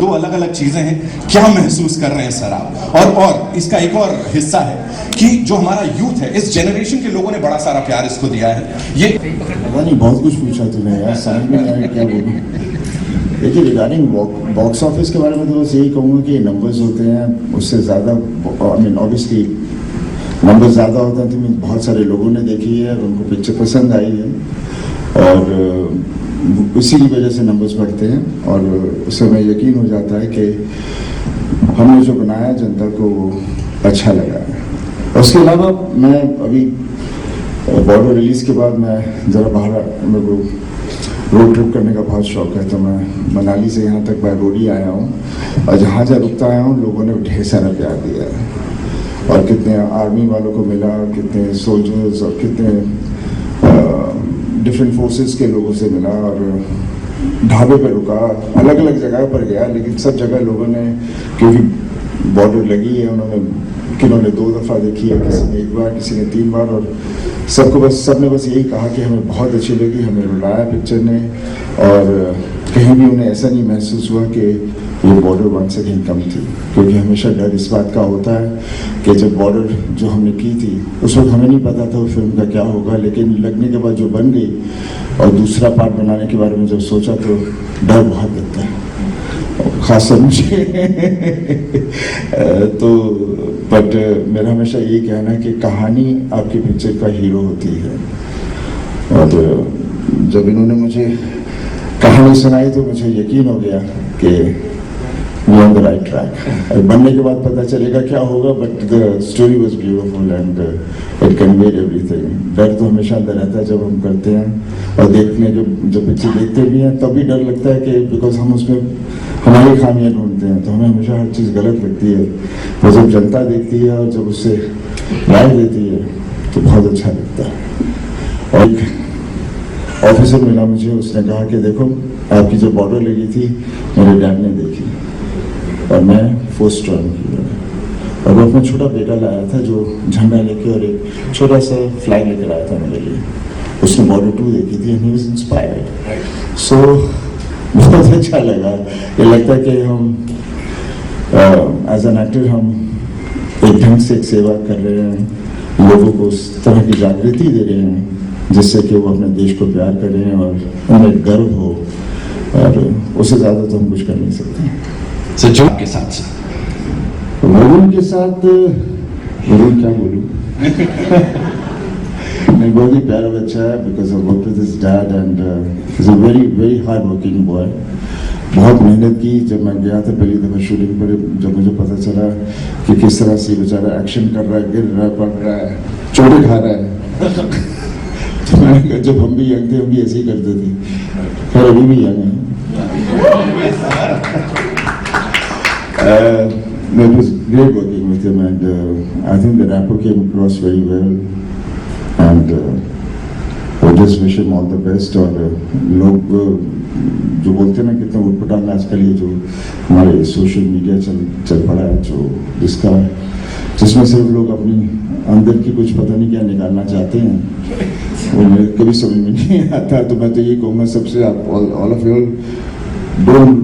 दो अलग अलग चीजें हैं, क्या महसूस कर रहे हैं सर आप? और इसका एक और हिस्सा है कि जो हमारा यूथ है, इस जनरेशन के लोगों ने बड़ा सारा प्यार इसको दिया है। ये पता नहीं, बहुत कुछ पूछा तूने यार, समझ में नहीं आया क्या बोलूं। देखिए, रिगार्डिंग बॉक्स ऑफिस के बारे में तो बस यही कहूँगा कि नंबर्स होते हैं, उससे ज़्यादा आई मीन ऑब्वियसली नंबर ज़्यादा होता है तो बहुत सारे लोगों ने देखी है और उनको पिक्चर पसंद आई है और उसी की वजह से नंबर्स बढ़ते हैं और उससे हमें यकीन हो जाता है कि हमने जो बनाया जनता को वो अच्छा लगा है। उसके अलावा मैं अभी बॉर्डर रिलीज़ के बाद मैं ज़रा बाहर, मेरे को रोड ट्रिप करने का बहुत शौक है, तो मैं मनाली से यहाँ तक बाय रोड ही आया हूँ और जहाँ जहाँ रुकता आया हूँ लोगों ने ढेर सारा प्यार दिया है और कितने आर्मी वालों को मिला, कितने सोल्जर्स और कितने डिफरेंट फोर्सेस के लोगों से मिला और ढाबे पे रुका, अलग अलग जगह पर गया, लेकिन सब जगह लोगों ने, क्योंकि बॉर्डर लगी है, उन्होंने किन्होंने 2 दफ़ा देखी है, किसी ने 1 बार, किसी ने 3 बार और सबने बस यही कहा कि हमें बहुत अच्छी लगी, हमें रुलाया पिक्चर ने और कहीं भी उन्हें ऐसा नहीं महसूस हुआ कि ये बॉर्डर 1 से कहीं कम थी, क्योंकि हमेशा डर इस बात का होता है कि जब बॉर्डर जो हमने की थी उस वक्त हमें नहीं पता था फिल्म का क्या होगा, लेकिन लगने के बाद जो बन गई और दूसरा पार्ट बनाने के बारे में जब सोचा तो डर बहुत लगता है, खासकर मुझे तो बट मेरा हमेशा यही कहना है कि कहानी आपकी पिक्चर का हीरो होती है और जब इन्होंने मुझे कहानी सुनाई तो मुझे यकीन हो गया कि we on the right track. बनने के बाद पता चलेगा क्या होगा, but the story was beautiful and it conveyed everything. डर तो हमेशा अंदर रहता है जब हम करते हैं और देखने जब पिक्चर देखते भी हैं तब भी डर लगता है कि बिकॉज हम उसमें हमारी खामियां ढूंढते हैं तो हमें हमेशा हर चीज़ गलत लगती है, तो जब जनता देखती है और जब उससे राय देती है तो बहुत अच्छा लगता है। और एक ऑफिसर मिला मुझे, उसने कहा कि देखो आपकी जो बॉर्डर लगी थी मेरे डैड ने देखी और मैं 4 स्ट्रॉन्ग की और वो अपना छोटा बेटा लाया था जो झंडा लेके और एक छोटा सा फ्लैग लेकर आया था मेरे लिए। उसने बॉर्डर 2 देखी थी एंड ही वाज इंस्पायर्ड। सो बहुत अच्छा लगा। ये लगता है कि हम एज एन एक्टर हम एक ढंग से एक सेवा कर रहे हैं, लोगों को उस तरह की जागृति दे रहे हैं जिससे कि वो अपने देश को प्यार करें और उन्हें गर्व हो, और उससे ज़्यादा तो हम कुछ कर नहीं सकते। सज्जों के साथ वरुण के साथ वरुण क्या बोलूं मैं बहुत ही प्यारा बच्चा है because I work with his dad and is a very very hard working boy. बहुत मेहनत की। जब मैं गया था पहली दफ़ा शूटिंग पर, जब मुझे पता चला कि किस तरह से बेचारा एक्शन कर रहा है, गिर रहा है, पड़ रहा है, चोटें खा रहा है तो मैंने कहा जब हम भी यंग थे हम भी ऐसे ही करते थे, खैर अभी भी यंग है। It was great working with him and I think the rapport came across very well and I just wish him all the best। और लोग जो बोलते हैं ना कितना उटपटांग आजकल ये जो हमारे सोशल मीडिया चल पड़ा है, जिसमें सिर्फ लोग अपनी अंदर की कुछ पता नहीं क्या निकालना चाहते हैं, वो मुझे कभी समझ में नहीं आता। तो मैं तो ये कहूँगा सबसे, आप all of you don't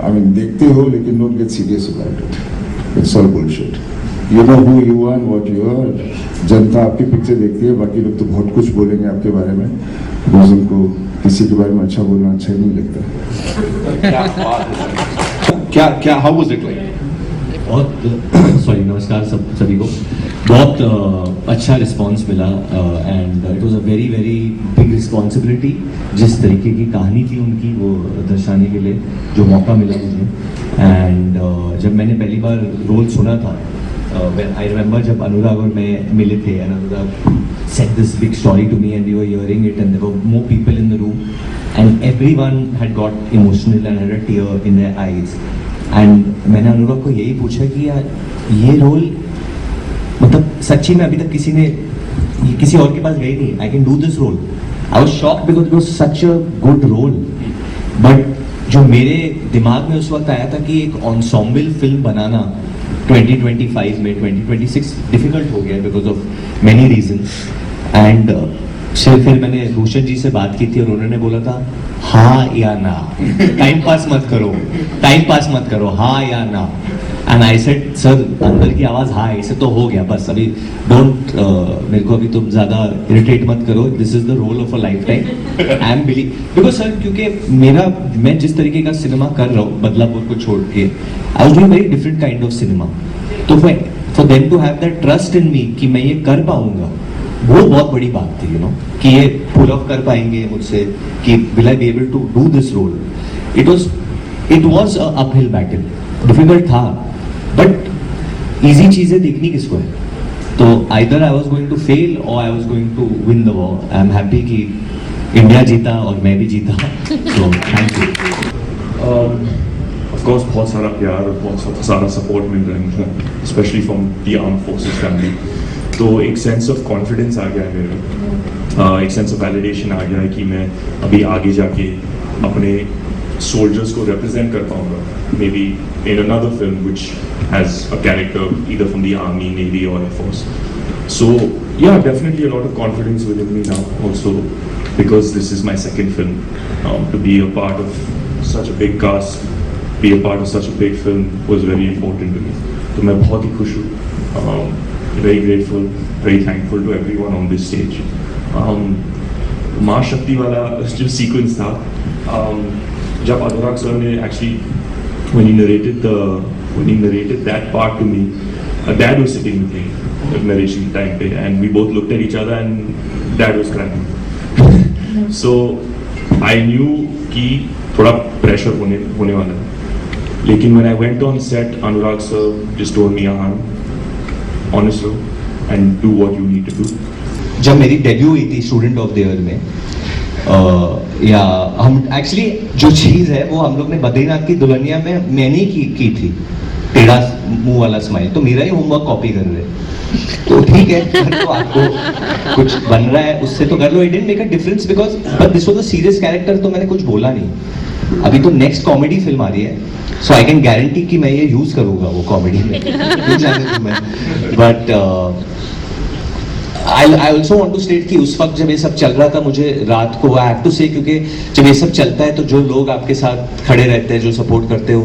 I mean देखते हो लेकिन don't get serious about it. It's all bullshit. You know who you are and what you are. जनता आपकी पिक्चर देखती है, बाकी लोग तो बहुत कुछ बोलेंगे आपके बारे में, बिकॉज उनको किसी के बारे में अच्छा बोलना अच्छा ही नहीं लगता। क्या हाउ वाज इट लाइक? बहुत सॉरी, नमस्कार सभी को। बहुत अच्छा रिस्पांस मिला and it was a very very big responsibility. जिस तरीके की कहानी थी उनकी वो दर्शाने के लिए जो मौका मिला मुझे, एंड जब मैंने पहली बार रोल सुना था, आई रिमेंबर जब अनुराग और मैं मिले थे and Anurag said this big story to me and we were hearing it and there were more people in the room and everyone had got emotional and had a tear in their eyes. And मैंने अनुराग को यही पूछा कि यार ये role मतलब सच्ची में अभी तक किसी और के पास गई नहीं, I can do this role. I was shocked because it was such a good role, but जो मेरे दिमाग में उस वक्त आया था कि एक एंसेम्बल फिल्म बनाना 2025 में 2026 डिफिकल्ट हो गया because of many reasons, and फिर मैंने भूषण जी से बात की थी और उन्होंने बोला था हाँ या ना, टाइम पास मत करो, हाँ या ना। एंड आई सेड सर अंदर की आवाज हाँ है, इसे तो हो गया बस, अभी डोंट मेरे को अभी तुम ज्यादा इरिटेट मत करो, this is the role of a lifetime. I am believe because sir क्योंकि मैं जिस तरीके का सिनेमा कर रहा हूँ बदलापुर को छोड़ के, I was doing very different kind of cinema. तो for them to have that trust in me कि मैं ये कर पाऊंगा, वो बहुत बड़ी बात थी, यू नो, कि ये पुल ऑफ कर पाएंगे मुझसे, कि will I be able to do this role. It was a uphill battle, difficult था, बट इजी चीजें देखनी किसको है। तो either I was going to fail और I was going to win the war. I am happy कि India जीता और मैं भी जीता, तो थैंक यू। ऑफ कोर्स बहुत सारा प्यार और बहुत सारा सपोर्ट मिल रहा है मुझे, specially from the armed forces family. तो एक सेंस ऑफ कॉन्फिडेंस आ गया है मेरा, एक सेंस ऑफ वैलिडेशन आ गया है कि मैं अभी आगे जाके अपने सोल्जर्स को रिप्रेजेंट कर पाऊंगा, maybe in another film which has a character either from the army, navy और air force. So yeah definitely a lot of confidence within me now also, because this is my second film. To be a part of such a big cast, be a part of such a big film was very important to me. तो मैं बहुत ही खुश हूँ, very grateful, very thankful to everyone on this stage. माँ शक्ति वाला जो sequence था, जब अनुराग सर ने actually when he narrated that part to me, Dad was sitting with me at narration time पे, and we both looked at each other and Dad was crying. So I knew कि थोड़ा pressure होने वाला है। लेकिन when I went on set, Anurag sir just told me, Ahan, honest रहो and do what you need to do. जब मेरी debut हुई थी स्टूडेंट ऑफ द ईयर में, या हम एक्चुअली जो चीज़ है वो हम लोग ने बद्रीनाथ की दुल्हनिया में मैंने की थी, टेढ़ा मुंह वाला स्माइल, तो मेरा ही होमवर्क कॉपी कर रहे हैं। तो ठीक है, तो आपको कुछ बन रहा है उससे तो कर लो, it didn't make a difference because but this was a serious character, तो मैंने कुछ बोला नहीं। अभी तो नेक्स्ट कॉमेडी फिल्म आ रही है, सो आई कैन गारंटी कि मैं ये यूज करूंगा वो कॉमेडी में, but I also want to state कि उस वक्त जब ये सब चल रहा था, मुझे रात को आई हैव टू से, क्योंकि जब ये सब चलता है तो जो लोग आपके साथ खड़े रहते हैं, जो सपोर्ट करते हैं,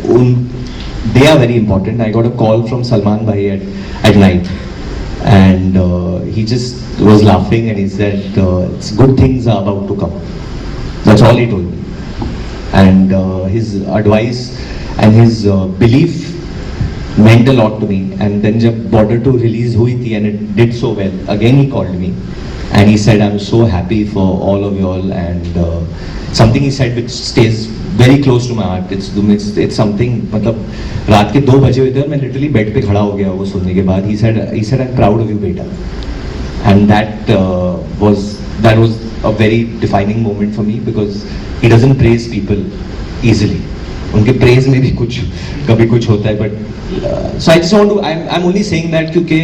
उन they are very important. I got a call from Salman bhai at night, and he just was laughing and he said it's good things are about to come. That's all he told me, and his advice and his belief meant a lot to me. And then jab Border 2 release hui thi and it did so well, again he called me and he said I'm so happy for all of you all, and something he said which stays very close to my heart. It's something, मतलब रात के 2 बजे हुए थे और मैं literally bed पे खड़ा हो गया वो सुनने के बाद। He said I'm proud of you बेटा, and that was a very defining moment for me because he doesn't praise people easily. उनके praise में भी कभी कुछ होता है, but so I just want to, I'm only saying that क्योंकि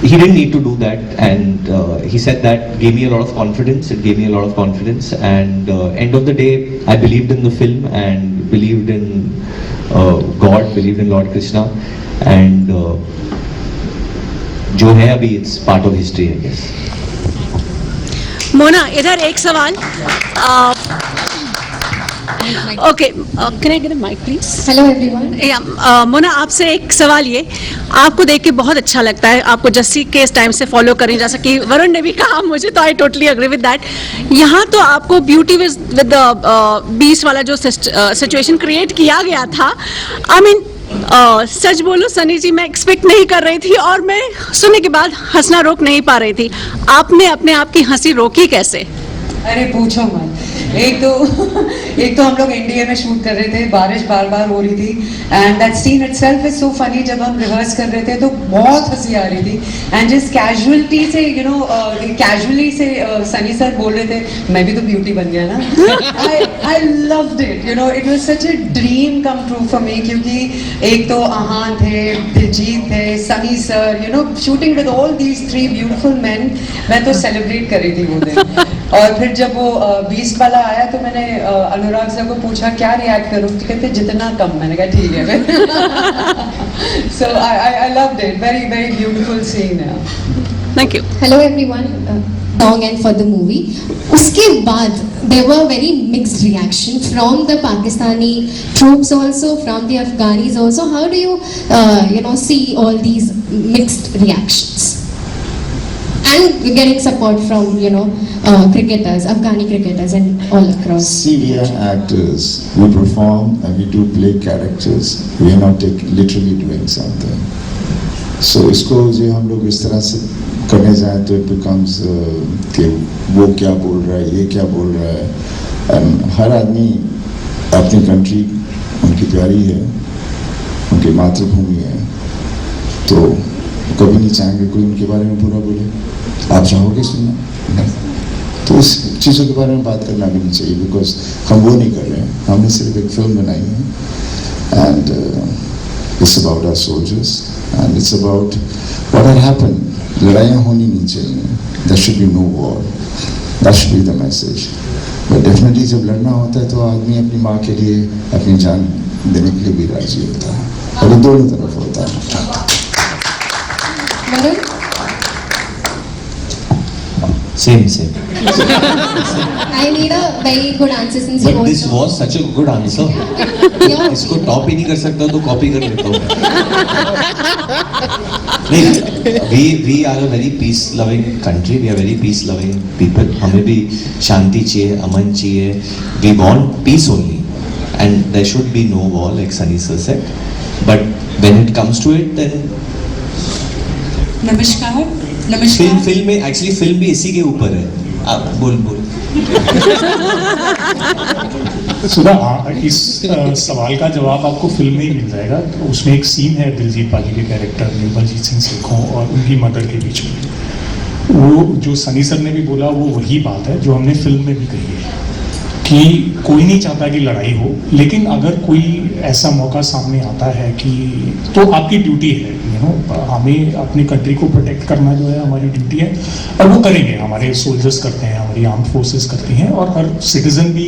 he didn't need to do that, and he said that gave me a lot of confidence. It gave me a lot of confidence, and end of the day I believed in the film and believed in God, believed in Lord Krishna, and जो है अभी it's part of history, I guess. Mona, इधर एक सवाल। Okay, can I get a mic please? Hello everyone. Mona, आपसे एक सवाल, ये आपको देख के बहुत अच्छा लगता है, आपको जस्सी के इस टाइम से फॉलो करें, जैसा कि वरुण ने भी कहा मुझे, तो I totally agree with that. यहाँ तो आपको ब्यूटी विद द बीस्ट वाला जो सिचुएशन क्रिएट किया गया था, आई मीन सच बोलो सनी जी, मैं एक्सपेक्ट नहीं कर रही थी और मैं सुनने के बाद हंसना रोक नहीं पा रही थी। आपने अपने आप की हंसी रोकी कैसे? अरे पूछो मत। एक तो हम लोग एनडीए में शूट कर रहे थे, बारिश बार बार हो रही थी, and that scene itself is so funny. जब हम रिहर्स कर रहे थे तो बहुत हंसी आ रही थी, एंड जिस कैजुअलिटी से कैजुअली से सनी सर बोल रहे थे मैं भी तो ब्यूटी बन गया ना। आई loved it, it was such a dream come true for me, क्योंकि एक तो आहान थे, दिलजीत थे, Sunny sir, shooting with all these 3 beautiful man. मैं तो सेलिब्रेट कर रही थी वो दिन। और फिर जब वो बीस्ट वाला आया तो मैंने अनुराग सर को पूछा क्या रिएक्ट करूँ, तो कहते जितना कम। मैंने कहा ठीक है। So I loved it, very very beautiful scene है। Thank you. Hello everyone, song and for the movie. उसके बाद there were very mixed reaction from the Pakistani troops also, from the Afghanis also. How do you see all these mixed reactions? And getting support from cricketers, Afghani cricketers and all across. See, we are actors. We perform and we do play characters. We are not literally doing something. So इसको जो हम लोग इस तरह से करने जाए तो it becomes कि वो क्या बोल रहा है, ये क्या बोल रहा है. And हर आदमी अपनी कंट्री उनकी प्यारी है, उनकी मातृभूमि है, तो कभी नहीं चाहेंगे कोई उनके बारे में बुरा बोले. आप चाहोगे सुनना? तो इस चीज़ों के बारे में बात करना भी नहीं चाहिए, बिकॉज हम वो नहीं कर रहे हैं. हमने सिर्फ एक फिल्म बनाई है and it's about our soldiers and it's about what had happened. लड़ाइयाँ होनी नहीं चाहिए. There should be no war. That should be the message. But definitely जब लड़ना होता है तो आदमी अपनी माँ के लिए अपनी जान देने के लिए भी राजी होता है, और ये दोनों तरफ होता है. Varun? Same. I need a very good answer since you But this also. was such a good answer. Your इसको टॉप ही नहीं कर सकता तो कॉपी कर लेता हूँ. नहीं, we are a very peace loving country. We are very peace loving people. हमें भी शांति चाहिए, अमन चाहिए. We want peace only, and there should be no war, like Sunny sir said. But when it comes to it, then film में actually film भी इसी के ऊपर है. आप बोल. सुधा, इस सवाल का जवाब आपको फिल्म में ही मिल जाएगा. तो उसमें एक सीन है दिलजीत पाजी के कैरेक्टर निर्मलजीत सिंह सेखों और उनकी मदर के बीच में. वो जो सनी सर ने भी बोला वो वही बात है जो हमने फिल्म में भी कही है कि कोई नहीं चाहता कि लड़ाई हो, लेकिन अगर कोई ऐसा मौका सामने आता है कि तो आपकी ड्यूटी है, हमें अपनी कंट्री को प्रोटेक्ट करना जो है हमारी ड्यूटी है, और वो करेंगे. हमारे सोल्जर्स करते हैं, हमारी आर्म्ड फोर्सेस करती हैं, और हर सिटीजन भी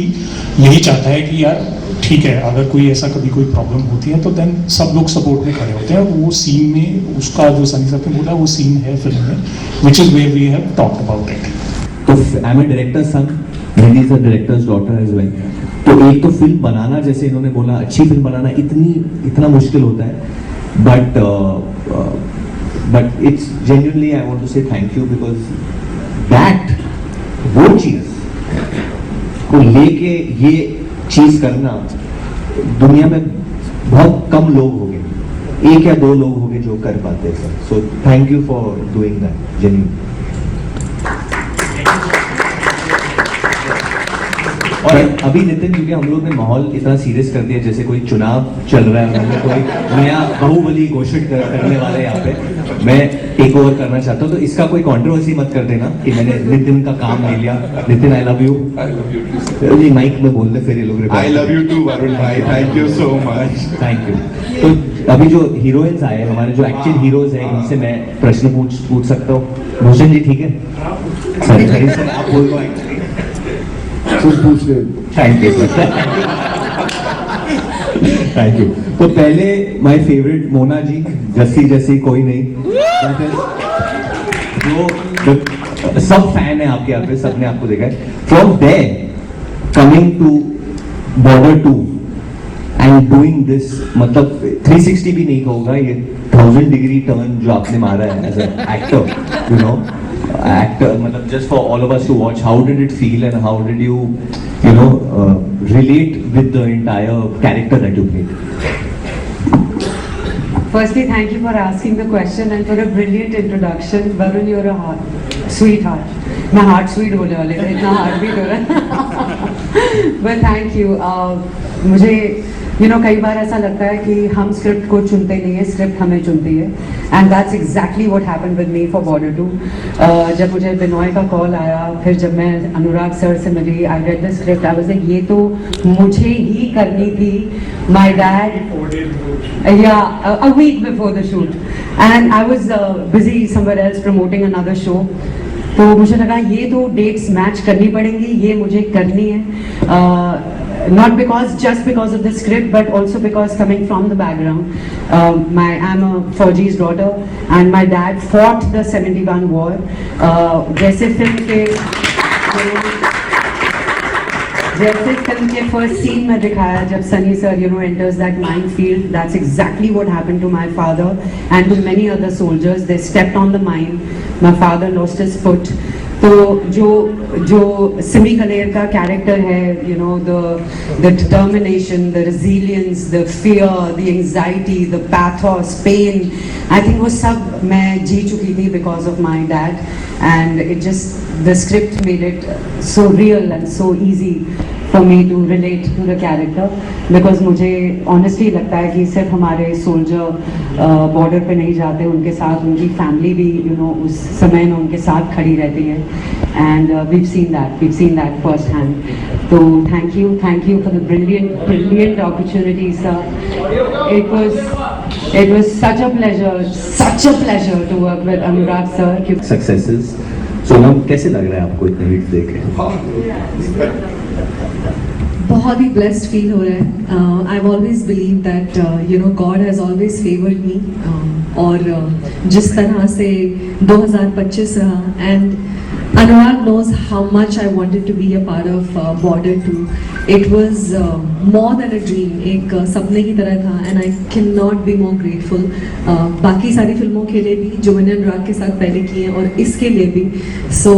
यही चाहता है कि यार ठीक है, अगर कोई ऐसा कभी कोई प्रॉब्लम होती है तो देन सब लोग सपोर्ट में खड़े होते हैं. वो सीन में उसका जो सनी साहब ने बोला वो सीन है फिल्म में, which is where we have talked about it. तो I am a director son, मेरी is a director's daughter as well. तो एक तो फिल्म बनाना, जैसे इन्होंने बोला, अच्छी फिल्म बनाना इतना मुश्किल होता है. But it's genuinely I want to say thank you, because that वो चीज को लेके ये चीज करना दुनिया में बहुत कम लोग होंगे, 1 या 2 लोग होंगे जो कर पाते हैं sir. So thank you for doing that genuine. और अभी नितिन, क्योंकि हम लोग ने माहौल इतना सीरियस कर दिया, जैसे कोई चुनाव चल रहा है, हमें कोई नया बाहुबली घोषित करने वाला है यहाँ पे, मैं टेक ओवर करना चाहता हूँ. तो इसका कोई कंट्रोवर्सी मत कर देना कि मैंने नितिन का काम ले लिया. Nitin, I love you. ये माइक में बोल दे, फिर ये लोग. I love you too, Varun भाई. Thank you so much. Thank you. तो अभी जो हीरोइंस आए, हमारे जो एक्चुअल हीरोज हैं, इनसे मैं प्रश्न पूछ सकता हूँ. भूषण जी ठीक है? सर आप बोल दो. पूछ ले. Thank you sir. Thank you. तो पहले माय फेवरेट मोना जी, जस्सी जैसी कोई नहीं. जो सब फैन है आपके यहाँ पे, सबने आपको देखा है. From there coming to border 2 and doing this, मतलब 360 भी नहीं कहूँगा, ये 1000 डिग्री टर्न जो आपने मारा है as an actor, you know. Actor, मतलब just for all of us to watch, how did it feel and how did you relate with the entire character that you played? Firstly, thank you for asking the question and for a brilliant introduction. Varun, you're a sweetheart. मैं heart sweet बोलने वाले थे, इतना heart beat हो रहा है. But thank you. मुझे कई बार ऐसा लगता है कि हम स्क्रिप्ट को चुनते नहीं है, स्क्रिप्ट हमें चुनती है. And that's exactly what happened with me for border 2. जब मुझे बिनॉय का कॉल आया, फिर जब मैं अनुराग सर से मिली, I read the script, I was like ये तो मुझे ही करनी थी. My dad, a week before the shoot, and I was busy somewhere else promoting another show. तो मुझे लगा ये तो डेट्स मैच करनी पड़ेंगी, ये मुझे करनी है. not just because of the script, but also because coming from the background, I'm a Fauji's daughter, and my dad fought the 71 war. जैसे फिल्म के फर्स्ट सीन में दिखाया जब Sunny sir enters that minefield, that's exactly what happened to my father and to many other soldiers. They stepped on the mine, my father lost his foot. तो जो सिमी कलेर का character है, the determination, the resilience, the fear, the anxiety, the pathos, pain, I think वो सब मैं जी चुकी थी because of my dad, and the script made it so real and so easy for me to relate to the character, because मुझे honestly लगता है कि सिर्फ हमारे soldier border पे नहीं जाते, उनके साथ उनकी family भी उस समय में उनके साथ खड़ी रहती है, and we've seen that first hand. So thank you for the brilliant opportunity, sir. It was such a pleasure to work with Anurag sir. Successes. Sonam, कैसे लग रहा है आपको इतने हिट्स देखे? बहुत ही ब्लेस्ड फील हो रहा है. I always believe that God has always favoured me, और जिस तरह से 2025 रहा, and Anurag knows how much I wanted to be a part of Border 2. It was more than a dream, एक सपने की तरह था, and I cannot be more grateful. बाकी सारी फिल्मों के लिए भी जो मैंने अनुराग के साथ पहले की हैं, और इसके लिए भी. So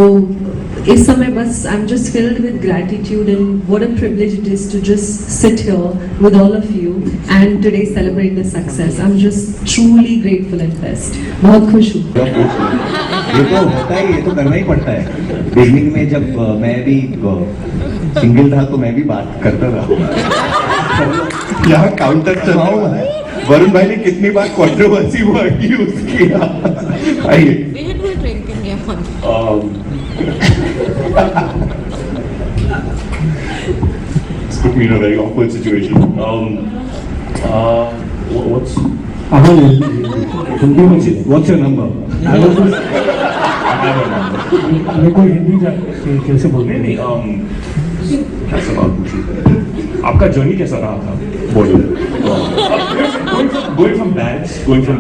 इस समय बस I'm just filled with gratitude, and what a privilege it is to just sit here with all of you and today celebrate the success. I'm just truly grateful and blessed. बहुत खुश हूँ. ये तो होता ही, ये तो करना ही पड़ता है. बिगनिंग में जब मैं भी सिंगल था तो मैं भी बात करता था. यहाँ काउंटर चलाओ है. वरुण भाई ने कितनी बार कंट्रोवर्सी हुआ कि उसकी आइए. It's put me in a very awkward situation. What's What's your number? मैं कोई हिंदी कैसे बोलते नहीं, क्या सवाल पूछिए? आपका जर्नी कैसा रहा था? Going from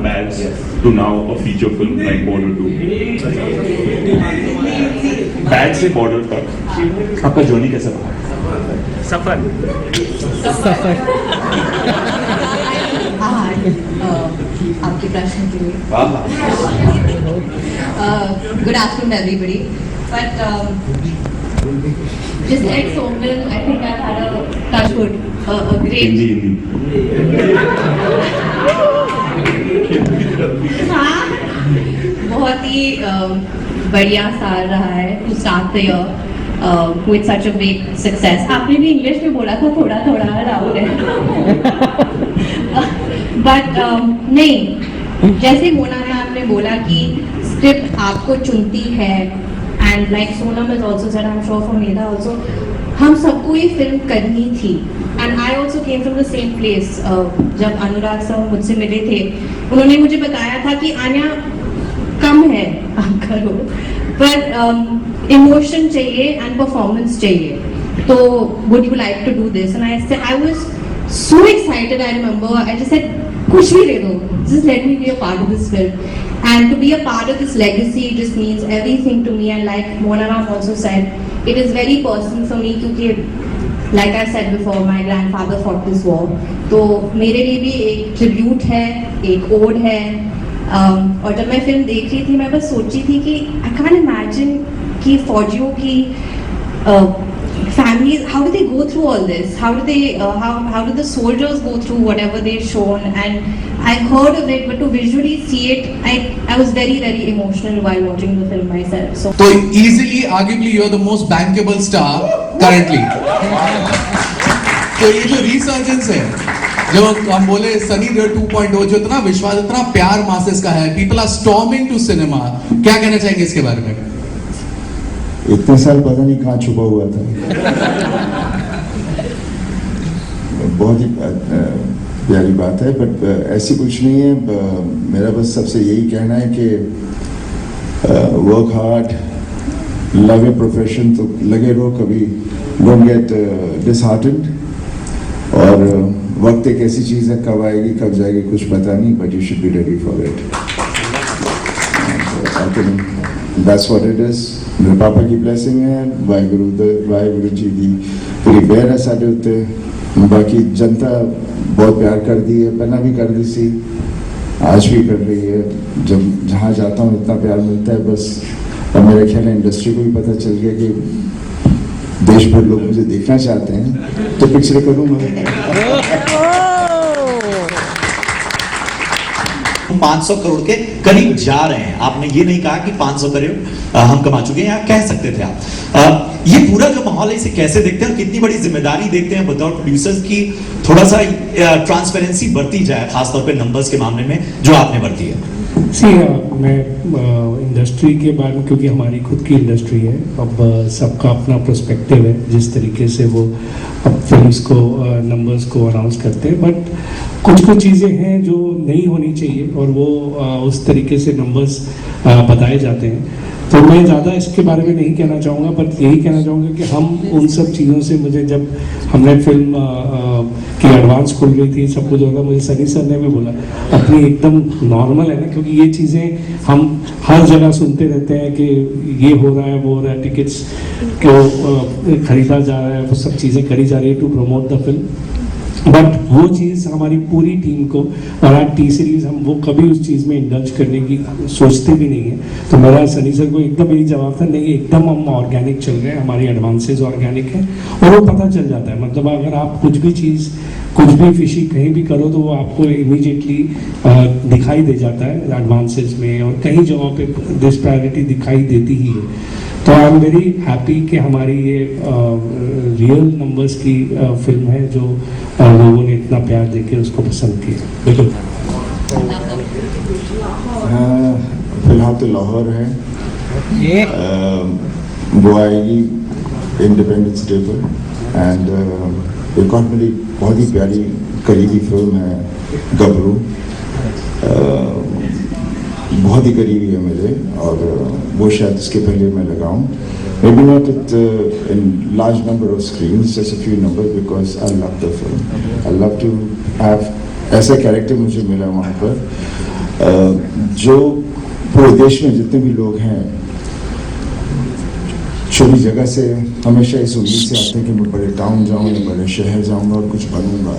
bads to now a feature film like Border 2. Bad से Border तक आपका जर्नी कैसा रहा? सफर. आपके प्रश्न के लिए. Good afternoon, everybody. But just like Somil, I think I've had a touchwood, a great. हाँ, बहुत ही बढ़िया साल रहा है to start the year with such a big success. आपने भी इंग्लिश में बोला था थोड़ा राहुल है. बट नहीं, जैसे मोना मैम ने बोला कि स्क्रिप्ट आपको चुनती है, and like Sonam is also said, I am sure for Medha also, हम सबको ये फिल्म करनी थी. And I also came from the same place. जब अनुराग सर मुझसे मिले थे, उन्होंने मुझे बताया था कि आन्या कम है, आप करो, पर इमोशन चाहिए एंड परफॉर्मेंस चाहिए, तो would you like to do this? And I was so excited. I remember I just said, kuch bhi de do, just let me be a part of this film. And to be a part of this legacy just means everything to me. And like Mona Ram also said, it is very personal for me, क्योंकि like I said before, my grandfather fought this war. तो मेरे लिए भी एक tribute है, एक ode है. और जब मैं फिल्म देख रही थी, मैं बस सोची थी कि I can't imagine कि फौजियों की families, how do they go through all this? How do they how do the soldiers go through whatever they've shown? And I've heard of it, but to visually see it, I was very emotional while watching the film myself. So easily, arguably, you're the most bankable star currently. तो ये जो resurgence है, जब हम बोले सनी देओल 2.0, जो इतना विश्वास, इतना प्यार मासेस का है, people are storming to cinema. क्या कहना चाहेंगे इसके बारे में? इतने साल पता नहीं कहाँ छुपा हुआ था. बहुत ही प्यारी बात है, बट ऐसी कुछ नहीं है. मेरा बस सबसे यही कहना है कि work hard, love your profession, तो लगे रहो, कभी डोंट गेट डिसहार्टेंड, और वक्त एक ऐसी चीज़ है, कब आएगी कब जाएगी कुछ पता नहीं, but you should be ready for it. That's what it is. मेरे पापा की ब्लेसिंग है, वाहिगुरु जी की पूरी बेर है साढ़े उत्ते। बाकी जनता बहुत प्यार कर दी है, पहला भी कर दी सी, आज भी कर रही है। जब जहाँ जाता हूँ इतना प्यार मिलता है बस। और मेरे ख्याल है इंडस्ट्री को भी पता चल गया कि देश भर लोग मुझे देखना चाहते हैं, तो पिक्चर करूँगा। 500 करोड़ के करीब जा रहे हैं। आपने ये नहीं कहा कि 500 करोड़ हम कमा चुके हैं, आप कह सकते थे आप। ये पूरा जो माहौल है इसे कैसे देखते हैं और कितनी बड़ी जिम्मेदारी देखते हैं बतौर प्रोड्यूसर्स की थोड़ा सा ट्रांसपेरेंसी बरती जाए, खासतौर पे नंबर्स के मामले में जो आपने बरती है? मैं इंडस्ट्री के बारे में, क्योंकि हमारी खुद की इंडस्ट्री है, अब सबका अपना पर्सपेक्टिव है जिस तरीके से वो अब फिल्म्स को नंबर्स को अनाउंस करते हैं, बट कुछ चीज़ें हैं जो नहीं होनी चाहिए और वो उस तरीके से नंबर्स बताए जाते हैं। तो मैं ज़्यादा इसके बारे में नहीं कहना चाहूँगा, बट यही कहना चाहूँगा कि हम उन सब चीज़ों से, मुझे जब हमने फिल्म की एडवांस खुल गई थी, सब कुछ होगा, मुझे सनी सर ने भी बोला अपनी एकदम नॉर्मल है ना, क्योंकि ये चीज़ें हम हर जगह सुनते रहते हैं कि ये हो रहा है वो हो रहा है, टिकट्स को खरीदा जा रहा है, वो सब चीज़ें करी जा रही है to promote the film. But वो चीज़ हमारी पूरी टीम को, और आज टी सीरीज हम वो कभी उस चीज़ में इंडल्ज करने की सोचते भी नहीं है। तो मेरा सनी सर को एकदम यही जवाब था, नहीं एकदम हम ऑर्गेनिक चल रहे हैं, हमारी एडवांसेज ऑर्गेनिक है और वो पता चल जाता है। मतलब अगर आप कुछ भी चीज़, कुछ भी फिशी कहीं भी करो तो वो आपको इमीडिएटली दिखाई दे जाता है एडवांसेज में, और कई जगहों पे डिस्पैरिटी दिखाई देती ही है। तो आई एम वेरी हैप्पी कि हमारी ये रियल नंबर्स की फिल्म है जो लोगों ने इतना प्यार देके उसको पसंद किया। बिल्कुल। फिलहाल तो लाहौर है, वो आएगी इंडिपेंडेंस डे पर, एंड एक और मेरी बहुत ही प्यारी करीबी फिल्म है गबरू, बहुत ही करीबी है मुझे, और वो शायद इसके पहले मैं लगाऊं, maybe not in large number of screens, just a few numbers, because I love the film. I love to have ऐसा कैरेक्टर मुझे मिला वहाँ पर, जो पूरे देश में जितने भी लोग हैं छोटी जगह से हमेशा इस उम्मीद से आते हैं कि मैं बड़े टाउन जाऊँ या बड़े शहर जाऊँगा और कुछ बनूँगा।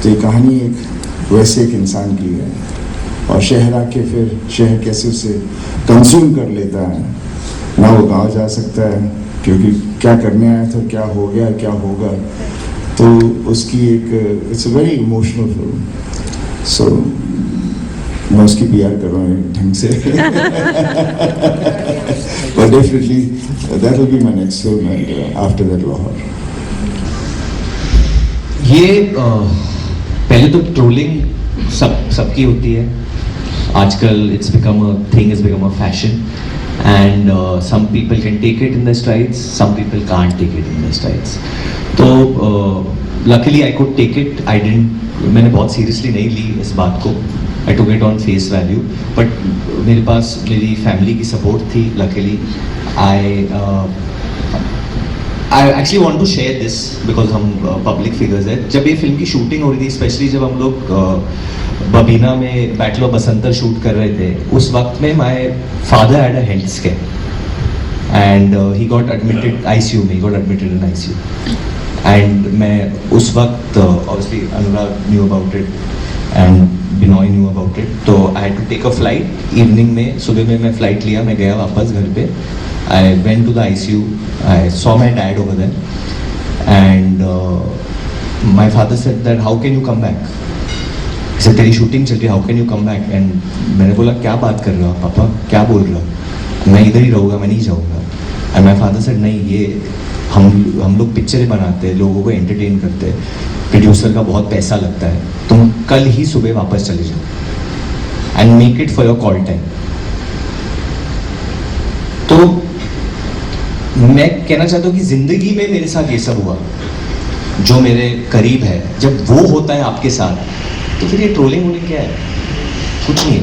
तो ये कहानी एक वैसे एक इंसान की है, और शहर आके फिर शहर कैसे उसे कंज्यूम कर लेता है, ना वो गांव जा सकता है क्योंकि क्या करने आया था, क्या हो गया, क्या होगा। तो उसकी एक it's a very emotional film. So मैं उसकी PR कर रहा हूँ ढंग से। But definitely that will be my next film, and after that Lahore. ये पहले तो ट्रोलिंग सबकी होती है आजकल, it's become a thing, it's become a fashion, and some people can take it in their strides, some people can't take it in their strides. तो luckily I could take it, I didn't, मैंने बहुत seriously नहीं ली इस बात को, I took it on face value, but मेरे पास मेरी family की support थी luckily. I actually want to share this because हम public figures हैं। जब ये फिल्म की शूटिंग हो रही थी, स्पेशली जब हम लोग बबीना में बैटल ऑफ बसंतर शूट कर रहे थे, उस वक्त में my father had a health scare and he got admitted ICU में, he got admitted in ICU, एंड मैं उस वक्त obviously Anurag knew about it and Binoy knew about it, तो I had to take a flight evening में, सुबह में मैं फ्लाइट लिया, मैं गया वापस घर पे, I went to the ICU, I saw my dad over there and my father said that how can you come back, जैसे तेरी शूटिंग चल रही है, how can you come back, and मैंने बोला क्या बात कर रहे हो पापा, क्या बोल रहे हो, मैं इधर ही रहूँगा, मैं नहीं जाऊँगा। एंड माई फादर सेड नहीं, ये हम लोग पिक्चरें बनाते हैं, लोगों को एंटरटेन करते हैं, प्रोड्यूसर का बहुत पैसा लगता है, तुम कल ही सुबह वापस चले जाओ and make it for your call time. तो मैं कहना चाहता हूँ कि जिंदगी में मेरे साथ ये सब हुआ, जो मेरे करीब है, जब वो होता है आपके साथ, तो फिर ये ट्रोलिंग होने क्या है, कुछ नहीं है।